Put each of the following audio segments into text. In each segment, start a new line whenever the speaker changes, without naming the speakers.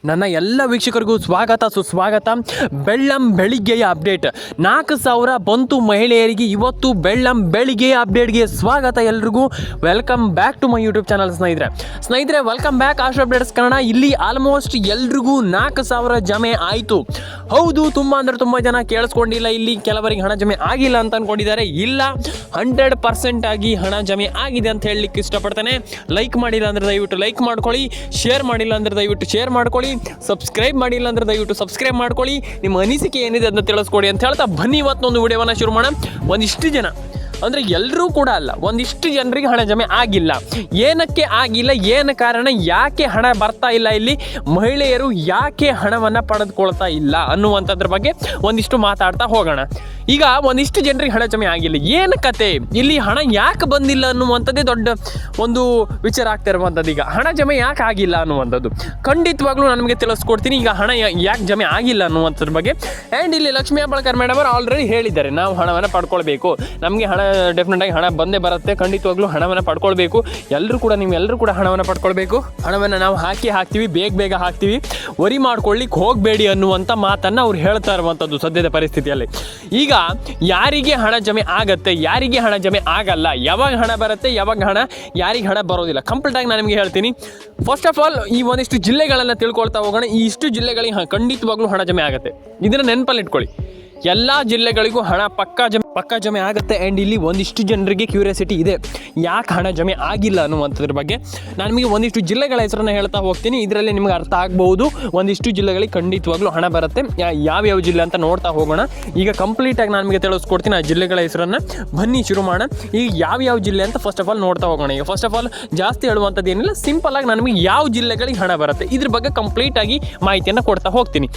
ನನ್ನ ಎಲ್ಲ ವೀಕ್ಷಕರಿಗೂ ಸ್ವಾಗತ ಸುಸ್ವಾಗತ. ಬೆಳ್ಳಂ ಬೆಳಿಗ್ಗೆಯ ಅಪ್ಡೇಟ್ 4,000 ಬಂತು ಮಹಿಳೆಯರಿಗೆ. ಇವತ್ತು ಬೆಳ್ಳಂ ಬೆಳಿಗ್ಗೆಯ ಅಪ್ಡೇಟ್ಗೆ ಸ್ವಾಗತ. ಎಲ್ರಿಗೂ welcome back to my YouTube channel. ಸ್ನೇಹಿತರೆ ವೆಲ್ಕಮ್ ಬ್ಯಾಕ್ ಆಶ್ ಅಪ್ಡೇಟ್ಸ್ ಕನ್ನಡ. ಇಲ್ಲಿ ಆಲ್ಮೋಸ್ಟ್ ಎಲ್ರಿಗೂ 4,000 ಜಮೆ ಆಯಿತು. ಹೌದು, ತುಂಬ ಜನ ಕೇಳಿಸ್ಕೊಂಡಿಲ್ಲ. ಇಲ್ಲಿ ಕೆಲವರಿಗೆ ಹಣ ಜಮೆ ಆಗಿಲ್ಲ ಅಂತ ಅಂದ್ಕೊಂಡಿದ್ದಾರೆ. ಇಲ್ಲ, 100% ಆಗಿ ಹಣ ಜಮೆ ಆಗಿದೆ ಅಂತ ಹೇಳಲಿಕ್ಕೆ ಇಷ್ಟಪಡ್ತೇನೆ. ಲೈಕ್ ಮಾಡಿಲ್ಲ ಅಂದರೆ ದಯವಿಟ್ಟು ಲೈಕ್ ಮಾಡ್ಕೊಳ್ಳಿ, ಶೇರ್ ಮಾಡಿಲ್ಲ ಅಂದರೆ ದಯವಿಟ್ಟು ಶೇರ್ ಮಾಡ್ಕೊಳ್ಳಿ, ಸಬ್ಸ್ಕ್ರೈಬ್ ಮಾಡಿಲ್ಲ ಅಂದರೆ ದಯವಿಟ್ಟು ಸಬ್ಸ್ಕ್ರೈಬ್ ಮಾಡ್ಕೊಳ್ಳಿ. ನಿಮ್ಮ ಅನಿಸಿಕೆ ಏನಿದೆ ಅದನ್ನ ತಿಳಿಸ್ಕೊಡಿ ಅಂತ ಹೇಳ್ತಾ ಬನ್ನಿ ಇವತ್ತೊಂದು ವಿಡಿಯೋವನ್ನು ಶುರು ಮಾಡೋಣ. ಒಂದಿಷ್ಟು ಜನ ಅಂದರೆ ಎಲ್ಲರೂ ಕೂಡ ಅಲ್ಲ, ಒಂದಿಷ್ಟು ಜನರಿಗೆ ಹಣ ಜಮೆ ಆಗಿಲ್ಲ. ಏನಕ್ಕೆ ಆಗಿಲ್ಲ, ಏನು ಕಾರಣ, ಯಾಕೆ ಹಣ ಬರ್ತಾ ಇಲ್ಲ, ಇಲ್ಲಿ ಮಹಿಳೆಯರು ಯಾಕೆ ಹಣವನ್ನು ಪಡೆದುಕೊಳ್ತಾ ಇಲ್ಲ ಅನ್ನುವಂಥದ್ರ ಬಗ್ಗೆ ಒಂದಿಷ್ಟು ಮಾತಾಡ್ತಾ ಹೋಗೋಣ. ಈಗ ಒಂದಿಷ್ಟು ಜನರಿಗೆ ಹಣ ಜಮೆ ಆಗಿಲ್ಲ, ಏನು ಕತೆ, ಇಲ್ಲಿ ಹಣ ಯಾಕೆ ಬಂದಿಲ್ಲ ಅನ್ನುವಂಥದ್ದೇ ದೊಡ್ಡ ಒಂದು ವಿಚಾರ ಆಗ್ತಾ ಇರುವಂಥದ್ದು. ಈಗ ಹಣ ಜಮೆ ಯಾಕೆ ಆಗಿಲ್ಲ ಅನ್ನುವಂಥದ್ದು ಖಂಡಿತವಾಗ್ಲೂ ನಾನು ನಿಮಗೆ ತಿಳಿಸ್ಕೊಡ್ತೀನಿ. ಈಗ ಹಣ ಯಾಕೆ ಜಮೆ ಆಗಿಲ್ಲ ಅನ್ನುವಂಥದ್ರ ಬಗ್ಗೆ. ಆ್ಯಂಡ್ ಇಲ್ಲಿ ಲಕ್ಷ್ಮೀ ಹೆಬ್ಬಾಳ್ಕರ್ ಮೇಡಮ್ ಅವರು ಆಲ್ರೆಡಿ ಹೇಳಿದ್ದಾರೆ, ನಾವು ಹಣವನ್ನು ಪಡ್ಕೊಳ್ಬೇಕು, ನಮಗೆ ಹಣ ಡೆಫಿನೆಟಾಗಿ ಹಣ ಬಂದೇ ಬರುತ್ತೆ, ಖಂಡಿತವಾಗ್ಲೂ ಹಣವನ್ನು ಪಡ್ಕೊಳ್ಬೇಕು. ಎಲ್ಲರೂ ಕೂಡ ಹಣವನ್ನು ಪಡ್ಕೊಳ್ಬೇಕು. ಹಣವನ್ನು ನಾವು ಹಾಕ್ತೀವಿ, ಬೇಗ ಹಾಕ್ತೀವಿ, ವರಿ ಮಾಡ್ಕೊಳ್ಳಿಕ್ಕೆ ಹೋಗಬೇಡಿ ಅನ್ನುವಂಥ ಮಾತನ್ನು ಅವ್ರು ಹೇಳ್ತಾ ಇರುವಂಥದ್ದು ಸದ್ಯದ ಪರಿಸ್ಥಿತಿಯಲ್ಲಿ. ಈಗ ಯಾರಿಗೆ ಹಣ ಜಮೆ ಆಗತ್ತೆ, ಯಾರಿಗೆ ಹಣ ಜಮೆ ಆಗಲ್ಲ, ಯಾವಾಗ ಹಣ ಬರುತ್ತೆ, ಯಾವಾಗ ಯಾರಿಗೆ ಹಣ ಬರೋದಿಲ್ಲ, ಕಂಪ್ಲೀಟಾಗಿ ನಾನು ನಿಮಗೆ ಹೇಳ್ತೀನಿ. ಫಸ್ಟ್ ಆಫ್ ಆಲ್ ಈ ಒಂದಿಷ್ಟು ಜಿಲ್ಲೆಗಳನ್ನು ತಿಳ್ಕೊಳ್ತಾ ಹೋಗೋಣ. ಈ ಇಷ್ಟು ಜಿಲ್ಲೆಗಳಿಗೆ ಖಂಡಿತವಾಗ್ಲೂ ಹಣ ಜಮೆ ಆಗುತ್ತೆ. ಇದನ್ನು ನೆನಪಲ್ಲಿ ಇಟ್ಕೊಳ್ಳಿ. ಎಲ್ಲ ಜಿಲ್ಲೆಗಳಿಗೂ ಹಣ ಪಕ್ಕಾ ಜಮೆ ಆಗುತ್ತೆ. ಆ್ಯಂಡ್ ಇಲ್ಲಿ ಒಂದಿಷ್ಟು ಜನರಿಗೆ ಕ್ಯೂರಿಯಾಸಿಟಿ ಇದೆ, ಯಾಕೆ ಹಣ ಜಮೆ ಆಗಿಲ್ಲ ಅನ್ನುವಂಥದ್ರ ಬಗ್ಗೆ. ನಾನು ನಿಮಗೆ ಒಂದಿಷ್ಟು ಜಿಲ್ಲೆಗಳ ಹೆಸರನ್ನು ಹೇಳ್ತಾ ಹೋಗ್ತೀನಿ, ಇದರಲ್ಲಿ ನಿಮ್ಗೆ ಅರ್ಥ ಆಗ್ಬೋದು. ಒಂದಿಷ್ಟು ಜಿಲ್ಲೆಗಳಿಗೆ ಖಂಡಿತವಾಗ್ಲೂ ಹಣ ಬರುತ್ತೆ. ಯಾವ್ಯಾವ ಜಿಲ್ಲೆ ಅಂತ ನೋಡ್ತಾ ಹೋಗೋಣ. ಈಗ ಕಂಪ್ಲೀಟಾಗಿ ನಾನು ನಿಮಗೆ ತಿಳಿಸ್ಕೊಡ್ತೀನಿ ಆ ಜಿಲ್ಲೆಗಳ ಹೆಸರನ್ನು. ಬನ್ನಿ ಶುರು ಮಾಡೋಣ. ಈಗ ಯಾವ್ಯಾವ ಜಿಲ್ಲೆ ಅಂತ ಫಸ್ಟ್ ಆಫ್ ಆಲ್ ನೋಡ್ತಾ ಹೋಗೋಣ. ಈಗ ಫಸ್ಟ್ ಆಫ್ ಆಲ್ ಜಾಸ್ತಿ ಹೇಳುವಂಥದ್ದು ಏನಿಲ್ಲ, ಸಿಂಪಲ್ ಆಗಿ ನಾನು ನಿಮಗೆ ಯಾವ ಜಿಲ್ಲೆಗಳಿಗೆ ಹಣ ಬರುತ್ತೆ ಇದ್ರ ಬಗ್ಗೆ ಕಂಪ್ಲೀಟಾಗಿ ಮಾಹಿತಿಯನ್ನು ಕೊಡ್ತಾ ಹೋಗ್ತೀನಿ.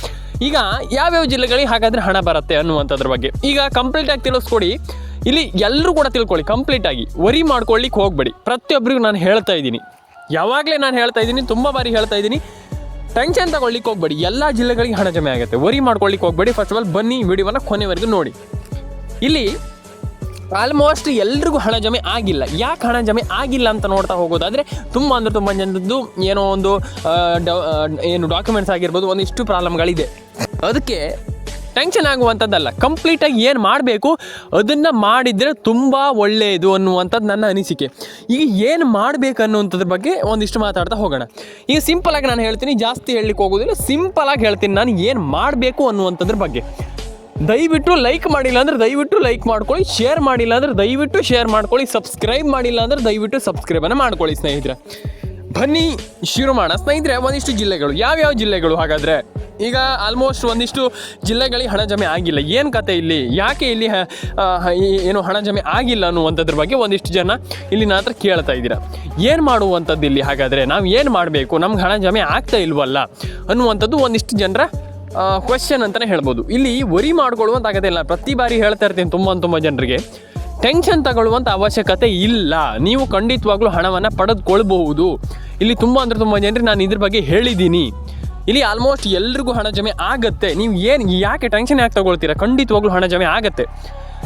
ಈಗ ಯಾವ್ಯಾವ ಜಿಲ್ಲೆಗಳಿಗೆ ಹಾಗಾದರೆ ಹಣ ಬರುತ್ತೆ ಅನ್ನುವಂಥದ್ರ ಬಗ್ಗೆ ಈಗ ಕಂಪ್ಲೀಟಾಗಿ ತಿಳಿಸ್ಕೊಡಿ. ಇಲ್ಲಿ ಎಲ್ಲರೂ ಕೂಡ ತಿಳ್ಕೊಳ್ಳಿ, ಕಂಪ್ಲೀಟಾಗಿ ವರಿ ಮಾಡ್ಕೊಳ್ಳಿಕ್ಕೆ ಹೋಗಬೇಡಿ. ಪ್ರತಿಯೊಬ್ಬರಿಗೂ ನಾನು ಹೇಳ್ತಾ ಇದ್ದೀನಿ, ಯಾವಾಗಲೇ ನಾನು ಹೇಳ್ತಾ ಇದ್ದೀನಿ, ತುಂಬ ಬಾರಿ ಹೇಳ್ತಾ ಇದ್ದೀನಿ, ಟೆನ್ಷನ್ ತಗೊಳ್ಳಿಕ್ಕೆ ಹೋಗಬೇಡಿ. ಎಲ್ಲ ಜಿಲ್ಲೆಗಳಿಗೆ ಹಣ ಜಮೆ ಆಗುತ್ತೆ, ವರಿ ಮಾಡ್ಕೊಳ್ಳಿಕ್ಕೆ ಹೋಗಬೇಡಿ. ಫಸ್ಟ್ ಆಫ್ ಆಲ್ ಬನ್ನಿ ವಿಡಿಯೋವನ್ನು ಕೊನೆವರೆಗೂ ನೋಡಿ. ಇಲ್ಲಿ ಆಲ್ಮೋಸ್ಟ್ ಎಲ್ರಿಗೂ ಹಣ ಜಮೆ ಆಗಿಲ್ಲ. ಯಾಕೆ ಹಣ ಜಮೆ ಆಗಿಲ್ಲ ಅಂತ ನೋಡ್ತಾ ಹೋಗೋದಾದರೆ ತುಂಬ ಜನದ್ದು ಏನೋ ಒಂದು ಡಾಕ್ಯುಮೆಂಟ್ಸ್ ಆಗಿರ್ಬೋದು, ಒಂದಿಷ್ಟು ಪ್ರಾಬ್ಲಮ್ಗಳಿದೆ. ಅದಕ್ಕೆ ಟೆನ್ಷನ್ ಆಗುವಂಥದ್ದಲ್ಲ, ಕಂಪ್ಲೀಟಾಗಿ ಏನು ಮಾಡಬೇಕು ಅದನ್ನು ಮಾಡಿದರೆ ತುಂಬ ಒಳ್ಳೆಯದು ಅನ್ನುವಂಥದ್ದು ನನ್ನ ಅನಿಸಿಕೆ. ಈಗ ಏನು ಮಾಡಬೇಕು ಅನ್ನುವಂಥದ್ರ ಬಗ್ಗೆ ಒಂದಿಷ್ಟು ಮಾತಾಡ್ತಾ ಹೋಗೋಣ. ಈಗ ಸಿಂಪಲಾಗಿ ನಾನು ಹೇಳ್ತೀನಿ, ಜಾಸ್ತಿ ಹೇಳಲಿಕ್ಕೆ ಹೋಗೋದಿಲ್ಲ, ಸಿಂಪಲಾಗಿ ಹೇಳ್ತೀನಿ ನಾನು ಏನು ಮಾಡಬೇಕು ಅನ್ನುವಂಥದ್ರ ಬಗ್ಗೆ. ದಯವಿಟ್ಟು ಲೈಕ್ ಮಾಡಿಲ್ಲ ಅಂದರೆ ದಯವಿಟ್ಟು ಲೈಕ್ ಮಾಡ್ಕೊಳ್ಳಿ, ಶೇರ್ ಮಾಡಿಲ್ಲ ಅಂದರೆ ದಯವಿಟ್ಟು ಶೇರ್ ಮಾಡ್ಕೊಳ್ಳಿ, ಸಬ್ಸ್ಕ್ರೈಬ್ ಮಾಡಿಲ್ಲ ಅಂದರೆ ದಯವಿಟ್ಟು ಸಬ್ಸ್ಕ್ರೈಬನ್ನು ಮಾಡ್ಕೊಳ್ಳಿ. ಸ್ನೇಹಿತರೆ ಬನ್ನಿ ಶುರು ಮಾಡೋಣ. ಸ್ನೇಹಿತರೆ ಒಂದಿಷ್ಟು ಜಿಲ್ಲೆಗಳು, ಯಾವ್ಯಾವ ಜಿಲ್ಲೆಗಳು ಹಾಗಾದರೆ? ಈಗ ಆಲ್ಮೋಸ್ಟ್ ಒಂದಿಷ್ಟು ಜಿಲ್ಲೆಗಳಿಗೆ ಹಣ ಜಮೆ ಆಗಿಲ್ಲ. ಏನು ಕತೆ ಇಲ್ಲಿ, ಯಾಕೆ ಇಲ್ಲಿ ಏನು ಹಣ ಜಮೆ ಆಗಿಲ್ಲ ಅನ್ನುವಂಥದ್ರ ಬಗ್ಗೆ ಒಂದಿಷ್ಟು ಜನ ಇಲ್ಲಿ ನನ್ನ ಹತ್ರ ಕೇಳ್ತಾ ಇದ್ದೀರಾ. ಏನು ಮಾಡುವಂಥದ್ದು ಇಲ್ಲಿ ಹಾಗಾದರೆ, ನಾವು ಏನು ಮಾಡಬೇಕು, ನಮ್ಗೆ ಹಣ ಜಮೆ ಆಗ್ತಾ ಇಲ್ವಲ್ಲ ಅನ್ನುವಂಥದ್ದು ಒಂದಿಷ್ಟು ಜನರ ಕ್ವೆಶ್ಚನ್ ಅಂತಲೇ ಹೇಳ್ಬೋದು. ಇಲ್ಲಿ ವರಿ ಮಾಡ್ಕೊಳ್ಳುವಂತಾಗತ್ತೆ ಇಲ್ಲ. ಪ್ರತಿ ಬಾರಿ ಹೇಳ್ತಾ ಇರ್ತೀನಿ, ತುಂಬ ಜನರಿಗೆ ಟೆನ್ಷನ್ ತಗೊಳ್ಳುವಂಥ ಅವಶ್ಯಕತೆ ಇಲ್ಲ. ನೀವು ಖಂಡಿತವಾಗ್ಲೂ ಹಣವನ್ನು ಪಡೆದುಕೊಳ್ಬಹುದು. ಇಲ್ಲಿ ತುಂಬ ಜನರಿಗೆ ನಾನು ಇದ್ರ ಬಗ್ಗೆ ಹೇಳಿದ್ದೀನಿ. ಇಲ್ಲಿ ಆಲ್ಮೋಸ್ಟ್ ಎಲ್ರಿಗೂ ಹಣ ಜಮೆ ಆಗುತ್ತೆ. ನೀವು ಯಾಕೆ ಟೆನ್ಷನ್ ಯಾಕೆ ತಗೊಳ್ತೀರಾ, ಖಂಡಿತವಾಗ್ಲೂ ಹಣ ಜಮೆ ಆಗುತ್ತೆ.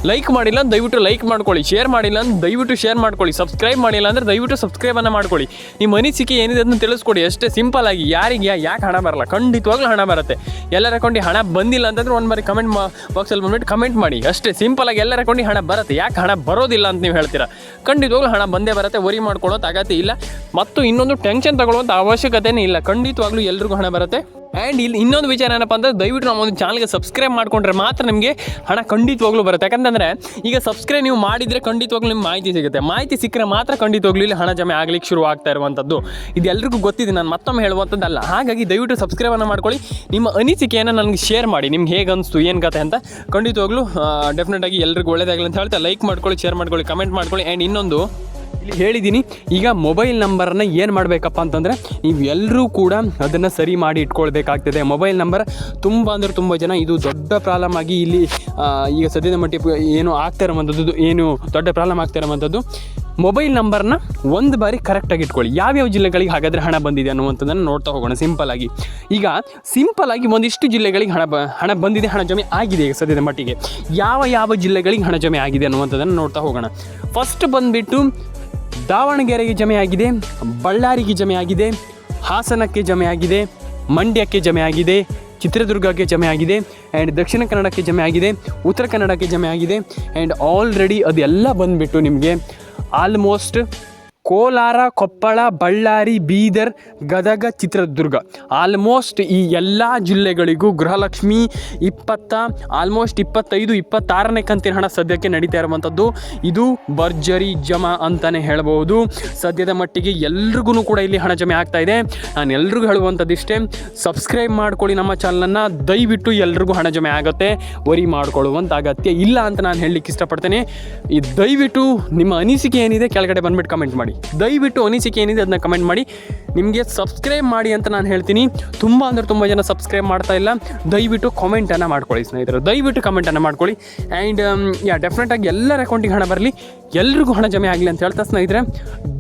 ಲೈಕ್ ಮಾಡಿಲ್ಲ ಅಂದ್ರೆ ದಯವಿಟ್ಟು ಲೈಕ್ ಮಾಡ್ಕೊಳ್ಳಿ, ಶೇರ್ ಮಾಡಿಲ್ಲ ಅಂದ್ರೆ ದಯವಿಟ್ಟು ಶೇರ್ ಮಾಡ್ಕೊಳ್ಳಿ, ಸಬ್ಸ್ಕ್ರೈಬ್ ಮಾಡಿಲ್ಲ ಅಂದರೆ ದಯವಿಟ್ಟು ಸಬ್ಸ್ಕ್ರೈಬನ್ನು ಮಾಡ್ಕೊಳ್ಳಿ. ನಿಮ್ಮ ಅನಿಸಿಕೆ ಏನಿದೆ ಅದನ್ನು ತಿಳಿಸ್ಕೊಡಿ ಅಷ್ಟೇ. ಸಿಂಪಲಾಗಿ ಯಾರಿಗೆ ಯಾಕೆ ಹಣ ಬರಲ್ಲ, ಖಂಡಿತವಾಗ್ಲೂ ಹಣ ಬರುತ್ತೆ. ಎಲ್ಲರ ಅಕೌಂಟಿಗೆ ಹಣ ಬಂದಿಲ್ಲ ಅಂತಂದ್ರೆ ಒಂದು ಬಾರಿ ಕಮೆಂಟ್ ಬಾಕ್ಸಲ್ಲಿ ಬಂದ್ಬಿಟ್ಟು ಕಮೆಂಟ್ ಮಾಡಿ ಅಷ್ಟೇ. ಸಿಂಪಲಾಗಿ ಎಲ್ಲರ ಅಕೌಂಟಿಗೆ ಹಣ ಬರುತ್ತೆ. ಯಾಕೆ ಹಣ ಬರೋದಿಲ್ಲ ಅಂತ ನೀವು ಹೇಳ್ತೀರಾ, ಖಂಡಿತವಾಗ್ಲೂ ಹಣ ಬಂದೇ ಬರುತ್ತೆ. ವರಿ ಮಾಡ್ಕೊಳ್ಳೋದು ಅಗತ್ಯ ಇಲ್ಲ, ಮತ್ತು ಇನ್ನೊಂದು ಟೆನ್ಷನ್ ತಗೊಳ್ಳುವಂಥ ಅವಶ್ಯಕತೆಯೇ ಇಲ್ಲ. ಖಂಡಿತವಾಗ್ಲೂ ಎಲ್ರಿಗೂ ಹಣ ಬರುತ್ತೆ. ಆ್ಯಂಡ್ ಇಲ್ಲಿ ಇನ್ನೊಂದು ವಿಚಾರ ಏನಪ್ಪ ಅಂದರೆ, ದಯವಿಟ್ಟು ನಮ್ಮ ಒಂದು ಚಾನಲ್ಗೆ ಸಬ್ಸ್ಕ್ರೈಬ್ ಮಾಡಿಕೊಂಡ್ರೆ ಮಾತ್ರ ನಿಮಗೆ ಹಣ ಖಂಡಿತವಾಗ್ಲೂ ಬರುತ್ತೆ. ಯಾಕಂತಂದರೆ ಈಗ ಸಬ್ಸ್ಕ್ರೈಬ್ ನೀವು ಮಾಡಿದರೆ ಖಂಡಿತವಾಗ್ಲೂ ನಿಮ್ಗೆ ಮಾಹಿತಿ ಸಿಗುತ್ತೆ. ಮಾಹಿತಿ ಸಿಕ್ಕರೆ ಮಾತ್ರ ಖಂಡಿತವಾಗ್ಲೂ ಇಲ್ಲಿ ಹಣ ಜಮೆ ಆಗಲಿಕ್ಕೆ ಶುರು ಆಗ್ತಾ ಇರುವಂಥದ್ದು. ಇದು ಎಲ್ರಿಗೂ ಗೊತ್ತಿದೆ, ನಾನು ಮತ್ತೊಮ್ಮೆ ಹೇಳುವಂಥದ್ದಲ್ಲ. ಹಾಗಾಗಿ ದಯವಿಟ್ಟು ಸಬ್ಸ್ಕ್ರೈಬನ್ನು ಮಾಡ್ಕೊಳ್ಳಿ, ನಿಮ್ಮ ಅನಿಸಿಕೆಯನ್ನು ನನಗೆ ಶೇರ್ ಮಾಡಿ, ನಿಮ್ಗೆ ಹೇಗೆ ಅನಿಸ್ತು, ಏನು ಕತೆ ಅಂತ. ಖಂಡಿತವಾಗ್ಲೂ ಡೆಫಿನೆಟಾಗಿ ಎಲ್ರಿಗೂ ಒಳ್ಳೆಯದಾಗಲಿ ಅಂತ ಹೇಳ್ತಾ ಲೈಕ್ ಮಾಡ್ಕೊಳ್ಳಿ, ಶೇರ್ ಮಾಡ್ಕೊಳ್ಳಿ, ಕಮೆಂಟ್ ಮಾಡ್ಕೊಳ್ಳಿ. ಆ್ಯಂಡ್ ಇನ್ನೊಂದು ಇಲ್ಲಿ ಹೇಳಿದ್ದೀನಿ, ಈಗ ಮೊಬೈಲ್ ನಂಬರನ್ನು ಏನು ಮಾಡಬೇಕಪ್ಪ ಅಂತಂದರೆ, ನೀವು ಎಲ್ಲರೂ ಕೂಡ ಅದನ್ನು ಸರಿ ಮಾಡಿ ಇಟ್ಕೊಳ್ಬೇಕಾಗ್ತದೆ. ಮೊಬೈಲ್ ನಂಬರ್ ತುಂಬ ಜನ ಇದು ದೊಡ್ಡ ಪ್ರಾಬ್ಲಮ್ ಆಗಿ ಇಲ್ಲಿ ಈಗ ಸದ್ಯದ ಮಟ್ಟಿಗೆ ಏನು ಆಗ್ತಾ ಇರೋವಂಥದ್ದು, ಏನು ದೊಡ್ಡ ಪ್ರಾಬ್ಲಮ್ ಆಗ್ತಾ ಇರೋವಂಥದ್ದು. ಮೊಬೈಲ್ ನಂಬರ್ನ ಒಂದು ಬಾರಿ ಕರೆಕ್ಟಾಗಿ ಇಟ್ಕೊಳ್ಳಿ. ಯಾವ್ಯಾವ ಜಿಲ್ಲೆಗಳಿಗೆ ಹಾಗಾದರೆ ಹಣ ಬಂದಿದೆ ಅನ್ನುವಂಥದ್ದನ್ನು ನೋಡ್ತಾ ಹೋಗೋಣ. ಸಿಂಪಲಾಗಿ ಈಗ ಒಂದಿಷ್ಟು ಜಿಲ್ಲೆಗಳಿಗೆ ಹಣ ಬಂದಿದೆ, ಹಣ ಜಮೆ ಆಗಿದೆ. ಈಗ ಸದ್ಯದ ಮಟ್ಟಿಗೆ ಯಾವ ಜಿಲ್ಲೆಗಳಿಗೆ ಹಣ ಜಮೆ ಆಗಿದೆ ಅನ್ನುವಂಥದ್ದನ್ನು ನೋಡ್ತಾ ಹೋಗೋಣ. ಫಸ್ಟ್ ಬಂದುಬಿಟ್ಟು ದಾವಣಗೆರೆಗೆ ಜಮೆ ಆಗಿದೆ, ಬಳ್ಳಾರಿಗೆ ಜಮೆ ಆಗಿದೆ, ಹಾಸನಕ್ಕೆ ಜಮೆ ಆಗಿದೆ, ಮಂಡ್ಯಕ್ಕೆ ಜಮೆ ಆಗಿದೆ, ಚಿತ್ರದುರ್ಗಕ್ಕೆ ಜಮೆ ಆಗಿದೆ, ಆ್ಯಂಡ್ ದಕ್ಷಿಣ ಕನ್ನಡಕ್ಕೆ ಜಮೆ ಆಗಿದೆ, ಉತ್ತರ ಕನ್ನಡಕ್ಕೆ ಜಮೆ ಆಗಿದೆ, ಆ್ಯಂಡ್ ಆಲ್ರೆಡಿ ಅದೆಲ್ಲ ಬಂದುಬಿಟ್ಟು ನಿಮಗೆ ಆಲ್ಮೋಸ್ಟ್ ಕೋಲಾರ, ಕೊಪ್ಪಳ, ಬಳ್ಳಾರಿ, ಬೀದರ್, ಗದಗ, ಚಿತ್ರದುರ್ಗ ಆಲ್ಮೋಸ್ಟ್ ಈ ಎಲ್ಲ ಜಿಲ್ಲೆಗಳಿಗೂ ಗೃಹಲಕ್ಷ್ಮಿ ಆಲ್ಮೋಸ್ಟ್ 25-26ನೇ ಕಂತಿನ ಹಣ ಸದ್ಯಕ್ಕೆ ನಡೀತಾ ಇರುವಂಥದ್ದು. ಇದು ಭರ್ಜರಿ ಜಮಾ ಅಂತಲೇ ಹೇಳ್ಬೋದು. ಸದ್ಯದ ಮಟ್ಟಿಗೆ ಎಲ್ರಿಗೂ ಕೂಡ ಇಲ್ಲಿ ಹಣ ಜಮೆ ಆಗ್ತಾ ಇದೆ. ನಾನು ಎಲ್ರಿಗೂ ಹೇಳುವಂಥದ್ದು ಇಷ್ಟೇ, ಸಬ್ಸ್ಕ್ರೈಬ್ ಮಾಡ್ಕೊಳ್ಳಿ ನಮ್ಮ ಚಾನಲನ್ನು. ದಯವಿಟ್ಟು ಎಲ್ರಿಗೂ ಹಣ ಜಮೆ ಆಗುತ್ತೆ, ವರಿ ಮಾಡ್ಕೊಳ್ಳುವಂಥ ಅಗತ್ಯ ಇಲ್ಲ ಅಂತ ನಾನು ಹೇಳಲಿಕ್ಕೆ ಇಷ್ಟಪಡ್ತೇನೆ. ಈ ದಯವಿಟ್ಟು ನಿಮ್ಮ ಅನಿಸಿಕೆ ಏನಿದೆ ಕೆಳಗಡೆ ಬಂದುಬಿಟ್ಟು ಕಮೆಂಟ್ ಮಾಡಿ. ದಯವಿಟ್ಟು ಅನಿಸಿಕೆ ಏನಿದೆ ಅದನ್ನ ಕಮೆಂಟ್ ಮಾಡಿ. ನಿಮಗೆ ಸಬ್ಸ್ಕ್ರೈಬ್ ಮಾಡಿ ಅಂತ ನಾನು ಹೇಳ್ತೀನಿ. ತುಂಬ ಜನ ಸಬ್ಸ್ಕ್ರೈಬ್ ಮಾಡ್ತಾ ಇಲ್ಲ. ದಯವಿಟ್ಟು ಕಾಮೆಂಟನ್ನು ಮಾಡ್ಕೊಳ್ಳಿ ಸ್ನೇಹಿತರೆ, ದಯವಿಟ್ಟು ಕಮೆಂಟನ್ನು ಮಾಡ್ಕೊಳ್ಳಿ. ಆ್ಯಂಡ್ ಡೆಫಿನೆಟಾಗಿ ಎಲ್ಲರ ಅಕೌಂಟಿಗೆ ಹಣ ಬರಲಿ, ಎಲ್ರಿಗೂ ಹಣ ಜಮೆ ಆಗಲಿ ಅಂತ ಹೇಳ್ತಾ ಸ್ನೇಹಿತರೆ,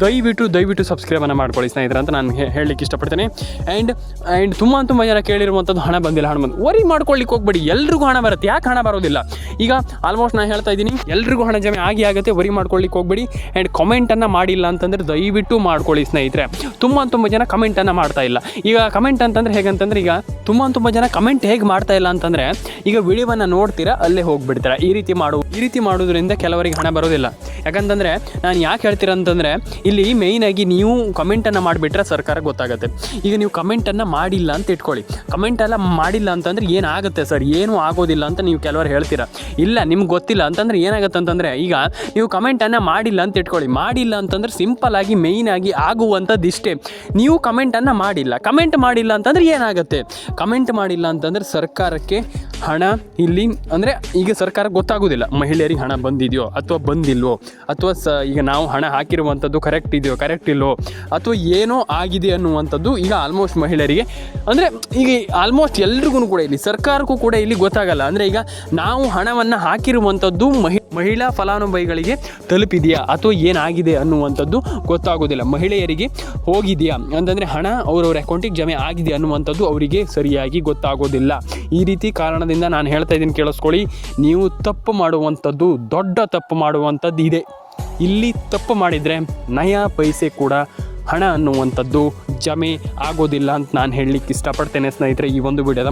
ದಯವಿಟ್ಟು ಸಬ್ಸ್ಕ್ರೈಬನ್ನು ಮಾಡ್ಕೊಳ್ಳಿ ಸ್ನೇಹಿತರೆ ಅಂತ ನಾನು ಹೇಳಲಿಕ್ಕೆ ಇಷ್ಟಪಡ್ತೇನೆ. ಆ್ಯಂಡ್ ತುಂಬ ಜನ ಕೇಳಿರುವಂಥದ್ದು ಹಣ ಬಂದಿಲ್ಲ, ವರಿ ಮಾಡ್ಕೊಳ್ಳಿಕ್ಕೆ ಹೋಗ್ಬೇಡಿ. ಎಲ್ರಿಗೂ ಹಣ ಬರುತ್ತೆ, ಯಾಕೆ ಹಣ ಬರೋದಿಲ್ಲ? ಈಗ ಆಲ್ಮೋಸ್ಟ್ ನಾನು ಹೇಳ್ತಾ ಇದ್ದೀನಿ, ಎಲ್ರಿಗೂ ಹಣ ಜಮೆ ಆಗುತ್ತೆ, ವರಿ ಮಾಡ್ಕೊಳ್ಳಿಕ್ಕೆ ಹೋಗ್ಬೇಡಿ. ಆ್ಯಂಡ್ ಕಮೆಂಟನ್ನು ಮಾಡಿಲ್ಲ ಅಂತಂದರೆ ದಯವಿಟ್ಟು ಮಾಡ್ಕೊಳ್ಳಿ ಸ್ನೇಹಿತರೆ. ತುಂಬ ಜನ ಕಮೆಂಟನ್ನು ಮಾಡ್ತಾ ಇಲ್ಲ. ಈಗ ಕಮೆಂಟ್ ಅಂತಂದರೆ ಹೇಗಂತಂದರೆ, ಈಗ ತುಂಬ ಜನ ಕಮೆಂಟ್ ಹೇಗೆ ಮಾಡ್ತಾ ಇಲ್ಲ ಅಂತಂದರೆ, ಈಗ ವಿಡಿಯೋವನ್ನು ನೋಡ್ತೀರಾ ಅಲ್ಲೇ ಹೋಗ್ಬಿಡ್ತೀರಾ. ಈ ರೀತಿ ಮಾಡೋದ್ರಿಂದ ಕೆಲವರಿಗೆ ಹಣ ಬರೋದಿಲ್ಲ. ಯಾಕಂತಂದರೆ ನಾನು ಯಾಕೆ ಹೇಳ್ತೀರ ಅಂತಂದರೆ, ಇಲ್ಲಿ ಮೇಯ್ನಾಗಿ ನೀವು ಕಮೆಂಟನ್ನು ಮಾಡಿಬಿಟ್ರೆ ಸರ್ಕಾರ ಗೊತ್ತಾಗುತ್ತೆ. ಈಗ ನೀವು ಕಮೆಂಟನ್ನು ಮಾಡಿಲ್ಲ ಅಂತ ಇಟ್ಕೊಳ್ಳಿ, ಕಮೆಂಟೆಲ್ಲ ಮಾಡಿಲ್ಲ ಅಂತಂದರೆ ಏನಾಗುತ್ತೆ ಸರ್, ಏನೂ ಆಗೋದಿಲ್ಲ ಅಂತ ನೀವು ಕೆಲವರು ಹೇಳ್ತೀರಾ. ಇಲ್ಲ, ನಿಮ್ಗೆ ಗೊತ್ತಿಲ್ಲ ಅಂತಂದರೆ ಏನಾಗುತ್ತೆ ಅಂತಂದರೆ, ಈಗ ನೀವು ಕಮೆಂಟನ್ನು ಮಾಡಿಲ್ಲ ಅಂತ ಇಟ್ಕೊಳ್ಳಿ, ಮಾಡಿಲ್ಲ ಅಂತಂದರೆ ಸಿಂಪಲ್ಲಾಗಿ ಮೇಯ್ನಾಗಿ ಆಗುವಂಥದ್ದು ಇಷ್ಟೇ. ನೀವು ಕಮೆಂಟನ್ನು ಕಮೆಂಟ್ ಮಾಡಿಲ್ಲ ಅಂತಂದರೆ ಏನಾಗುತ್ತೆ? ಕಮೆಂಟ್ ಮಾಡಿಲ್ಲ ಅಂತಂದರೆ ಸರ್ಕಾರಕ್ಕೆ ಹಣ ಇಲ್ಲಿ ಅಂದರೆ ಈಗ ಸರ್ಕಾರಕ್ಕೆ ಗೊತ್ತಾಗೋದಿಲ್ಲ ಮಹಿಳೆಯರಿಗೆ ಹಣ ಬಂದಿದೆಯೋ ಅಥವಾ ಬಂದಿಲ್ವೋ, ಅಥವಾ ಈಗ ನಾವು ಹಣ ಹಾಕಿರುವಂಥದ್ದು ಕರೆಕ್ಟ್ ಇದೆಯೋ ಕರೆಕ್ಟ್ ಇಲ್ವೋ, ಅಥವಾ ಏನೋ ಆಗಿದೆ ಅನ್ನುವಂಥದ್ದು ಈಗ ಆಲ್ಮೋಸ್ಟ್ ಮಹಿಳೆಯರಿಗೆ ಅಂದರೆ ಈಗ ಆಲ್ಮೋಸ್ಟ್ ಎಲ್ರಿಗೂ ಕೂಡ ಇಲ್ಲಿ ಸರ್ಕಾರಕ್ಕೂ ಕೂಡ ಇಲ್ಲಿ ಗೊತ್ತಾಗಲ್ಲ. ಅಂದರೆ ಈಗ ನಾವು ಹಣವನ್ನು ಹಾಕಿರುವಂಥದ್ದು ಮಹಿಳಾ ಫಲಾನುಭವಿಗಳಿಗೆ ತಲುಪಿದೆಯಾ ಅಥವಾ ಏನಾಗಿದೆ ಅನ್ನುವಂಥದ್ದು ಗೊತ್ತಾಗೋದಿಲ್ಲ. ಮಹಿಳೆಯರಿಗೆ ಹೋಗಿದೆಯಾ ಅಂತಂದರೆ ಹಣ ಅವರವ್ರ ಅಕೌಂಟಿಗೆ ಜಮೆ ಆಗಿದೆ ಅನ್ನುವಂಥದ್ದು ಅವರಿಗೆ ಸರಿಯಾಗಿ ಗೊತ್ತಾಗೋದಿಲ್ಲ. ಈ ರೀತಿ ಕಾರಣದಿಂದ ನಾನು ಹೇಳ್ತಾ ಇದ್ದೀನಿ, ಕೇಳಿಸ್ಕೊಳ್ಳಿ. ನೀವು ತಪ್ಪು ಮಾಡುವಂಥದ್ದು, ದೊಡ್ಡ ತಪ್ಪು ಮಾಡುವಂಥದ್ದು ಇದೆ. ಇಲ್ಲಿ ತಪ್ಪು ಮಾಡಿದರೆ ನಯಾ ಪೈಸೆ ಕೂಡ ಹಣ ಅನ್ನುವಂಥದ್ದು ಜಮೆ ಆಗೋದಿಲ್ಲ ಅಂತ ನಾನು ಹೇಳಲಿಕ್ಕೆ ಇಷ್ಟಪಡ್ತೇನೆ ಸ್ನೇಹಿತರೆ. ಈ ಒಂದು ವಿಡಿಯೋದ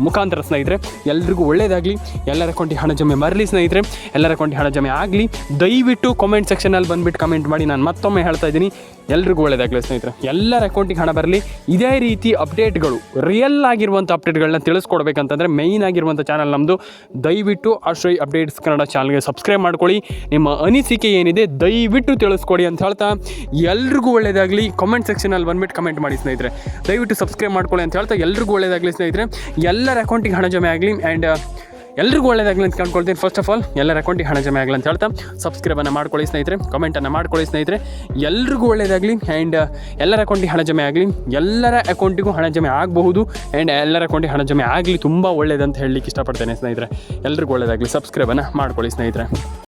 ಮುಖಾಂತರ ಸ್ನೇಹಿತರೆ, ಎಲ್ರಿಗೂ ಒಳ್ಳೆಯದಾಗಲಿ, ಎಲ್ಲರ ಅಕೌಂಟಿಗೆ ಹಣ ಜಮೆ ಬರಲಿ ಸ್ನೇಹಿತರೆ, ಎಲ್ಲರ ಅಕೌಂಟಿಗೆ ಹಣ ಜಮೆ ಆಗಲಿ. ದಯವಿಟ್ಟು ಕಾಮೆಂಟ್ ಸೆಕ್ಷನಲ್ಲಿ ಬಂದುಬಿಟ್ಟು ಕಮೆಂಟ್ ಮಾಡಿ. ನಾನು ಮತ್ತೊಮ್ಮೆ ಹೇಳ್ತಾ ಇದ್ದೀನಿ, ಎಲ್ರಿಗೂ ಒಳ್ಳೆಯದಾಗಲಿ ಸ್ನೇಹಿತರೆ, ಎಲ್ಲರ ಅಕೌಂಟಿಗೆ ಹಣ ಬರಲಿ. ಇದೇ ರೀತಿ ಅಪ್ಡೇಟ್ಗಳು, ರಿಯಲ್ ಆಗಿರುವಂಥ ಅಪ್ಡೇಟ್ಗಳನ್ನ ತಿಳಿಸ್ಕೊಡ್ಬೇಕಂತಂದರೆ ಮೇಯ್ನ್ ಆಗಿರುವಂಥ ಚಾನಲ್ ನಮ್ಮದು. ದಯವಿಟ್ಟು ಆಶ್ರಯ್ ಅಪ್ಡೇಟ್ಸ್ ಕನ್ನಡ ಚಾನಲ್ಗೆ ಸಬ್ಸ್ಕ್ರೈಬ್ ಮಾಡ್ಕೊಳ್ಳಿ. ನಿಮ್ಮ ಅನಿಸಿಕೆ ಏನಿದೆ ದಯವಿಟ್ಟು ತಿಳಿಸ್ಕೊಡಿ ಅಂತ ಹೇಳ್ತಾ, ಎಲ್ರಿಗೂ ಒಳ್ಳೆಯದಾಗಲಿ. ಕಾಮೆಂಟ್ ಸೆಕ್ಷನಲ್ಲಿ ಬಂದುಬಿಟ್ಟು ಕಮೆಂಟ್ ಮಾಡಿ ಸ್ನೇಹಿತರೆ, ದಯವಿಟ್ಟು ಸಬ್ಸ್ಕ್ರೈಬ್ ಮಾಡ್ಕೊಳ್ಳಿ ಅಂತ ಹೇಳ್ತಾ, ಎಲ್ರಿಗೂ ಒಳ್ಳೆಯದಾಗಲಿ ಸ್ನೇಹಿತರೆ, ಎಲ್ಲರ ಅಕೌಂಟಿಗೆ ಹಣ ಜಮೆ ಆಗಲಿ. ಆ್ಯಂಡ್ ಎಲ್ರಿಗೂ ಒಳ್ಳೆಯದಾಗಲಿ ಅಂತ ಕೇಳ್ಕೊಳ್ತೀನಿ. ಫಸ್ಟ್ ಆಫ್ ಆಲ್ ಎಲ್ಲರ ಅಕೌಂಟಿಗೆ ಹಣ ಜಮೆ ಆಗಲಿ ಅಂತ ಹೇಳ್ತಾ, ಸಬ್ಸ್ಕ್ರೈಬನ್ನು ಮಾಡ್ಕೊಳ್ಳಿ ಸ್ನೇಹಿತರೆ, ಕಮೆಂಟನ್ನು ಮಾಡ್ಕೊಳ್ಳಿ ಸ್ನೇಹಿತರೆ, ಎಲ್ರಿಗೂ ಒಳ್ಳೆಯದಾಗಲಿ. ಆ್ಯಂಡ್ ಎಲ್ಲರ ಅಕೌಂಟಿಗೆ ಹಣ ಜಮೆ ಆಗಲಿ, ಎಲ್ಲರ ಅಕೌಂಟಿಗೂ ಹಣ ಜಮೆ ಆಗಬಹುದು. ಆ್ಯಂಡ್ ಎಲ್ಲರ ಅಕೌಂಟಿಗೆ ಹಣ ಜಮೆ ಆಗಲಿ, ತುಂಬ ಒಳ್ಳೆಯದಂತ ಹೇಳಲಿಕ್ಕೆ ಇಷ್ಟಪಡ್ತೇನೆ ಸ್ನೇಹಿತರೆ. ಎಲ್ರಿಗೂ ಒಳ್ಳೆಯದಾಗಲಿ, ಸಬ್ಸ್ಕ್ರೈಬನ್ನು ಮಾಡ್ಕೊಳ್ಳಿ ಸ್ನೇಹಿತರೆ.